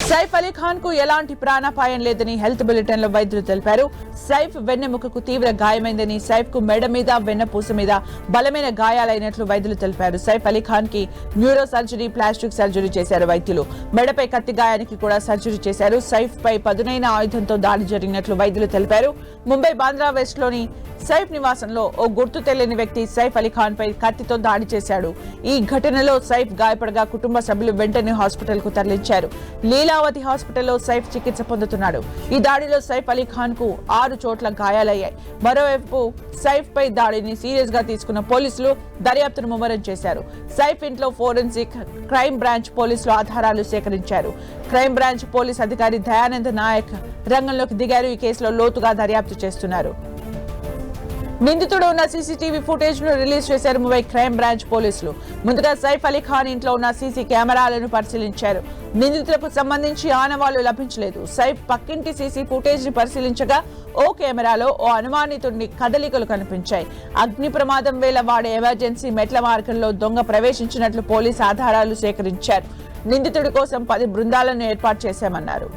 సైఫ్ అలీ ఖాన్ కు ఎలాంటి ప్రాణాపాయం లేదని హెల్త్ బులెటిన్ లో వైద్యులు తెలిపారు. సైఫ్ వెన్నెముకకు తీవ్ర గాయమైందని, సైఫ్ కు మెడ మీద వెన్నపూస మీద బలమైన గాయాలైనట్లు వైద్యులు తెలిపారు. సైఫ్ అలీ ఖాన్ కి న్యూరో సర్జరీ, ప్లాస్టిక్ సర్జరీ చేశారు వైద్యులు. మెడపై కత్తి గాయానికి కూడా సర్జరీ చేశారు. సైఫ్ పై పదునైన ఆయుధంతో దాడి జరిగినట్లు వైద్యులు తెలిపారు. ముంబై బాంద్రా వెస్ట్ లోని సైఫ్ నివాసంలో ఓ గుర్తు తెలియని వ్యక్తి సైఫ్ అలీ ఖాన్ పై కత్తితో దాడి చేశాడు. ఈ ఘటనలో సైఫ్ గాయపడగా కుటుంబ సభ్యులు వెంటనే హాస్పిటల్ కు తరలించారు. లీలావతి హాస్పిటల్లో సైఫ్ చికిత్స పొందుతున్నాడు. ఈ దాడిలో సైఫ్ అలీ ఖాన్ కు 6 చోట్ల గాయాలయ్యాయి. మరోవైపు సైఫ్ పై దాడిని సీరియస్ గా తీసుకున్న పోలీసులు దర్యాప్తును ముమ్మరం చేశారు. సైఫ్ ఇంట్లో ఫోరెన్సిక్ క్రైమ్ బ్రాంచ్ పోలీసులు ఆధారాలు సేకరించారు. క్రైమ్ బ్రాంచ్ పోలీస్ అధికారి దయానంద్ నాయక్ రంగంలోకి దిగారు. ఈ కేసులో లోతుగా దర్యాప్తు చేస్తున్నారు. నిందితుడు ఉన్న సీసీటీవీ ఫుటేజ్ ను రిలీజ్ చేశారు ముంబై క్రైమ్ బ్రాంచ్ పోలీసులు. ముందుగా సైఫ్ అలీ ఖాన్ ఇంట్లో ఉన్న సీసీ కెమెరాలను పరిశీలించారు. నిందితులకు సంబంధించి ఆనవాళ్లు లభించలేదు. సైఫ్ పక్కింటి సీసీ ఫుటేజ్ ని పరిశీలించగా ఓ కెమెరాలో ఓ అనుమానితుడిని కదలికలు కనిపించాయి. అగ్ని ప్రమాదం వేళ వాడే ఎమర్జెన్సీ మెట్ల మార్గంలో దొంగ ప్రవేశించినట్లు పోలీసు ఆధారాలు సేకరించారు. నిందితుడి కోసం 10 బృందాలను ఏర్పాటు చేశామన్నారు.